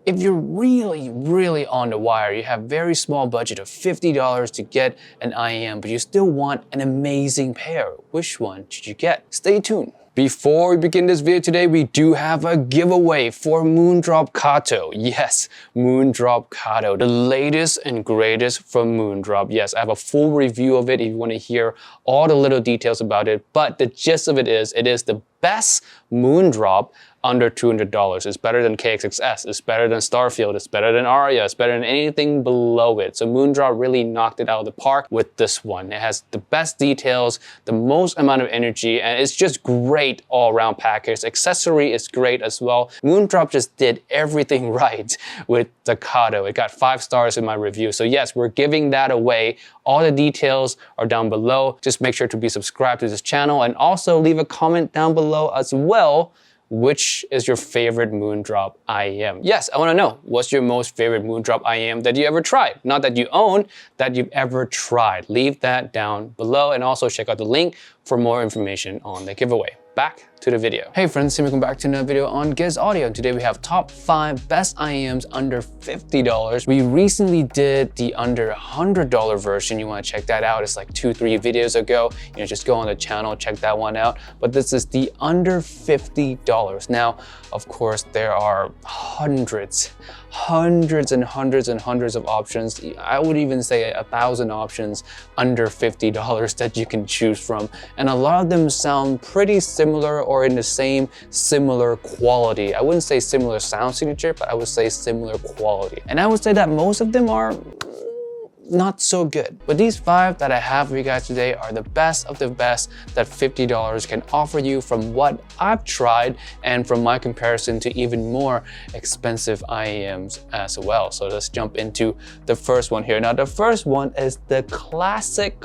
If you're really on the wire, you have very small budget of $50 to get an IEM, but you still want an amazing pair, which one should you get? Stay tuned. Before we begin this video today, we do have a giveaway for Moondrop Kato. Yes, Moondrop Kato, the latest and greatest from Moondrop. Yes, I have a full review of it if you want to hear all the little details about it, but the gist of it is the best Moondrop under $200. It's better than KXXS, it's better than Starfield, it's better than Aria, it's better than anything below it. So Moondrop really knocked it out of the park with this one. It has the best details, the most amount of energy, and it's just great all-around package. Accessory is great as well. Moondrop just did everything right with the Kato. It got 5 stars in my review. So yes, we're giving that away. All the details are down below. Just make sure to be subscribed to this channel and also leave a comment down below as well. Which is your favorite Moondrop IEM? Yes, I want to know, what's your most favorite Moondrop IEM that you ever tried? Not that you own, that you've ever tried. Leave that down below and also check out the link for more information on the giveaway. Back to the video. Hey friends, welcome back to another video on Giz Audio. Today we have top 5 best IEMs under $50. We recently did the under $100 version. You want to check that out. It's like 2-3 videos ago. You know, just go on the channel, check that one out. But this is the under $50. Now, of course, there are hundreds and hundreds of options. I would even say 1,000 options under $50 that you can choose from. And a lot of them sound pretty similar or in the same similar quality. I wouldn't say similar sound signature, but I would say similar quality. And I would say that most of them are not so good. But these 5 that I have for you guys today are the best of the best that $50 can offer you from what I've tried and from my comparison to even more expensive IEMs as well. So let's jump into the first one here. Now the first one is the classic.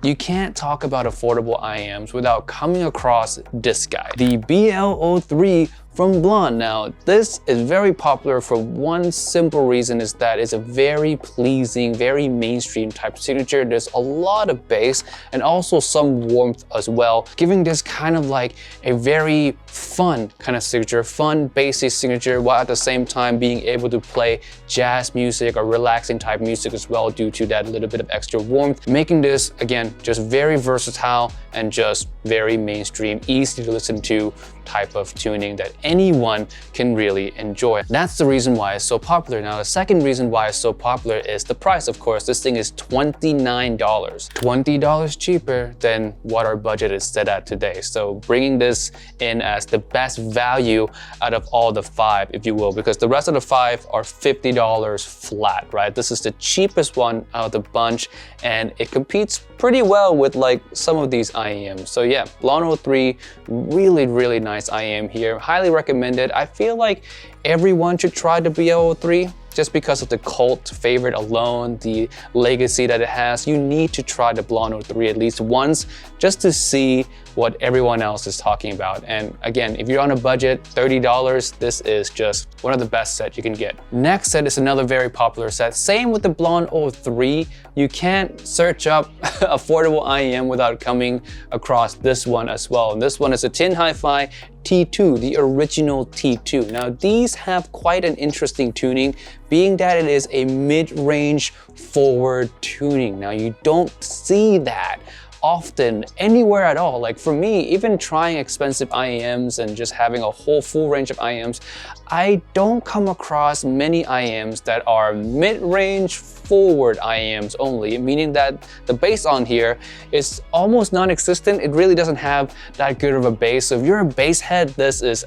You can't talk about affordable IEMs without coming across this guy, the BL-03 from Blon. Now, this is very popular for one simple reason, is that it's a very pleasing, very mainstream type signature. There's a lot of bass and also some warmth as well, giving this kind of like a very fun kind of signature, fun bassy signature, while at the same time being able to play jazz music or relaxing type music as well due to that little bit of extra warmth, making this, again, just very versatile and just very mainstream, easy to listen to type of tuning that anyone can really enjoy. That's the reason why it's so popular. Now, the second reason why it's so popular is the price, of course. This thing is $29. $20 cheaper than what our budget is set at today. So bringing this in as the best value out of all the 5, if you will, because the rest of the 5 are $50 flat, right? This is the cheapest one out of the bunch, and it competes pretty well with like some of these IEMs. So yeah, Blon 03, really nice IEM here. Highly recommended. I feel like everyone should try the BL-03 just because of the cult favorite alone, the legacy that it has. You need to try the Blon 03 at least once just to see what everyone else is talking about. And again, if you're on a budget, $30, this is just one of the best sets you can get. Next set is another very popular set. Same with the Blon 03. You can't search up affordable IEM without coming across this one as well. And this one is a Tin HiFi T2, the original T2. Now these have quite an interesting tuning, being that it is a mid-range forward tuning. Now you don't see that often anywhere at all. Like for me, even trying expensive IEMs and just having a whole full range of IEMs, I don't come across many IEMs that are mid-range forward IEMs only, meaning that the bass on here is almost non-existent. It really doesn't have that good of a bass. So if you're a bass head, this is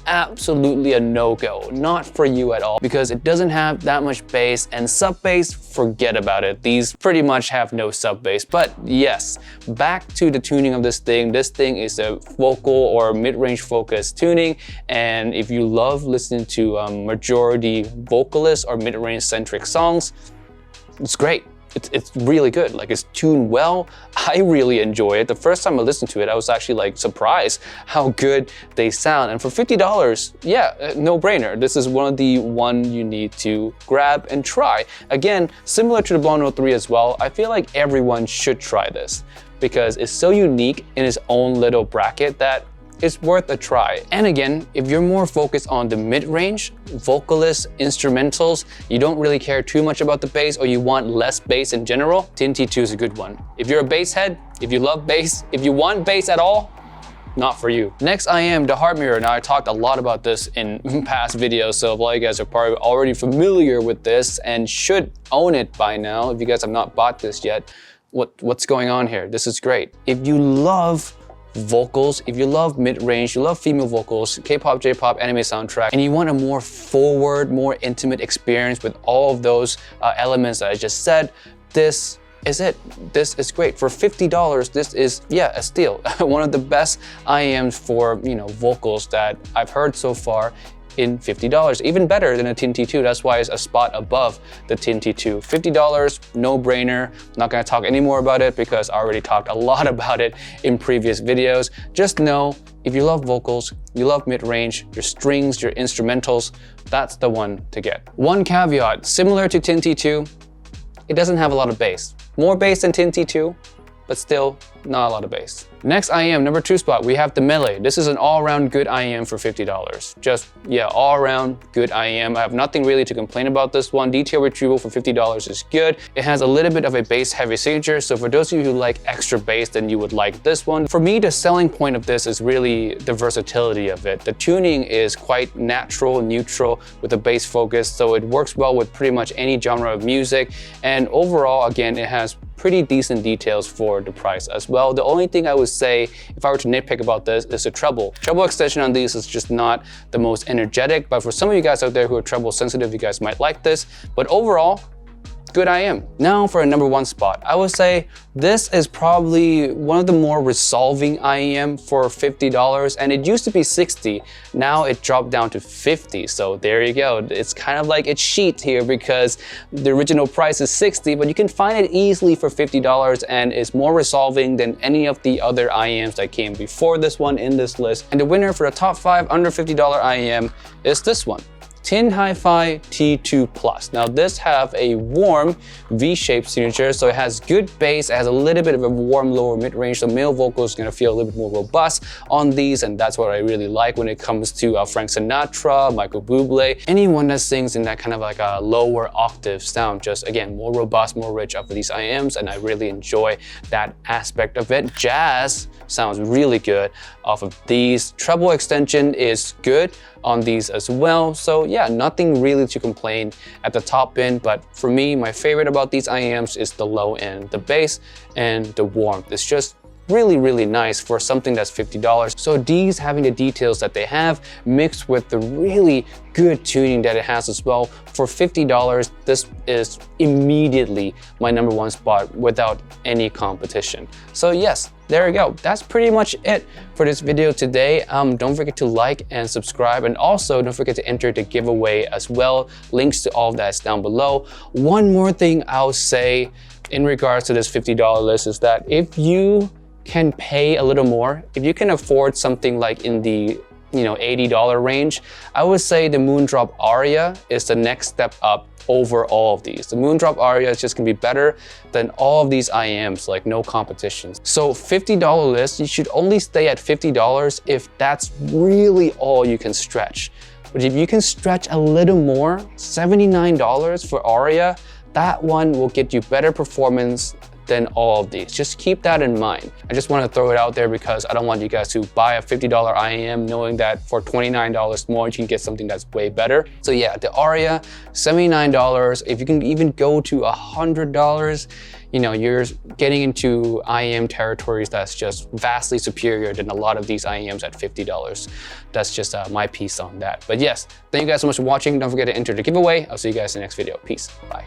absolutely a no-go, not for you at all, because it doesn't have that much bass, and sub bass, forget about it. These pretty much have no sub bass. But yes, back to the tuning of this thing. This thing is a vocal or mid-range focused tuning, and if you love listening to majority vocalist or mid-range centric songs, it's great. It's really good. Like, it's tuned well. I really enjoy it. The first time I listened to it, I was actually like surprised how good they sound. And for $50, yeah, no brainer. This is one of the one you need to grab and try. Again, similar to the Blon 03 as well, I feel like everyone should try this because it's so unique in its own little bracket that it's worth a try. And again, if you're more focused on the mid-range, vocalists, instrumentals, you don't really care too much about the bass, or you want less bass in general, T2 is a good one. If you're a bass head, if you love bass, if you want bass at all, not for you. Next, IEM, the Heart Mirror. Now, I talked a lot about this in past videos, so a lot of you guys are probably already familiar with this and should own it by now. If you guys have not bought this yet, what's going on here? This is great. If you love vocals, if you love mid-range, you love female vocals, K-pop, J-pop, anime soundtrack, and you want a more forward, more intimate experience with all of those elements that I just said, this is it. This is great. For $50, this is, yeah, a steal. One of the best IEMs for, vocals that I've heard so far in $50. Even better than a T2. That's why it's a spot above the T2. $50, no brainer. Not gonna talk any more about it because I already talked a lot about it in previous videos. Just know, if you love vocals, you love mid-range, your strings, your instrumentals, that's the one to get. One caveat, similar to T2, it doesn't have a lot of bass. More bass than T2, but still not a lot of bass. Next IEM, number 2 spot, we have the Mele. This is an all-around good IEM for $50. Just, yeah, all-around good IEM. I have nothing really to complain about this one. Detail retrieval for $50 is good. It has a little bit of a bass-heavy signature, so for those of you who like extra bass, then you would like this one. For me, the selling point of this is really the versatility of it. The tuning is quite natural, neutral, with a bass focus, so it works well with pretty much any genre of music. And overall, again, it has pretty decent details for the price as well. The only thing I would say, if I were to nitpick about this, is the treble. Treble extension on these is just not the most energetic, but for some of you guys out there who are treble sensitive, you guys might like this. But overall, good IEM. Now for a number 1 spot, I would say this is probably one of the more resolving IEM for $50, and it used to be $60. Now it dropped down to $50, so there you go. It's kind of like a cheat here because the original price is $60, but you can find it easily for $50, and it's more resolving than any of the other IEMs that came before this one in this list. And the winner for the top 5 under $50 IEM is this one. HiFi T2 Plus. Now this have a warm V-shaped signature, so it has good bass, it has a little bit of a warm lower mid-range, so male vocals are gonna feel a little bit more robust on these, and that's what I really like when it comes to Frank Sinatra, Michael Bublé, anyone that sings in that kind of like a lower octave sound, just again, more robust, more rich of these IEMs, and I really enjoy that aspect of it. Jazz sounds really good off of these. Treble extension is good on these as well. So yeah, nothing really to complain at the top end, but for me, my favorite about these IEMs is the low end, the bass and the warmth. It's just really, really nice for something that's $50. So these having the details that they have mixed with the really good tuning that it has as well, for $50, this is immediately my number 1 spot without any competition. So yes, there you go. That's pretty much it for this video today. Don't forget to like and subscribe, and also don't forget to enter the giveaway as well. Links to all of that is down below. One more thing I'll say in regards to this $50 list is that if you can pay a little more, if you can afford something like in the $80 range, I would say the Moondrop Aria is the next step up over all of these. The Moondrop Aria is just gonna be better than all of these IEMs, like no competitions. So $50 list, you should only stay at $50 if that's really all you can stretch. But if you can stretch a little more, $79 for Aria, that one will get you better performance than all of these. Just keep that in mind. I just want to throw it out there because I don't want you guys to buy a $50 IEM knowing that for $29 more, you can get something that's way better. So yeah, the Aria, $79. If you can even go to $100, you're getting into IEM territories that's just vastly superior than a lot of these IEMs at $50. That's just my piece on that. But yes, thank you guys so much for watching. Don't forget to enter the giveaway. I'll see you guys in the next video. Peace. Bye.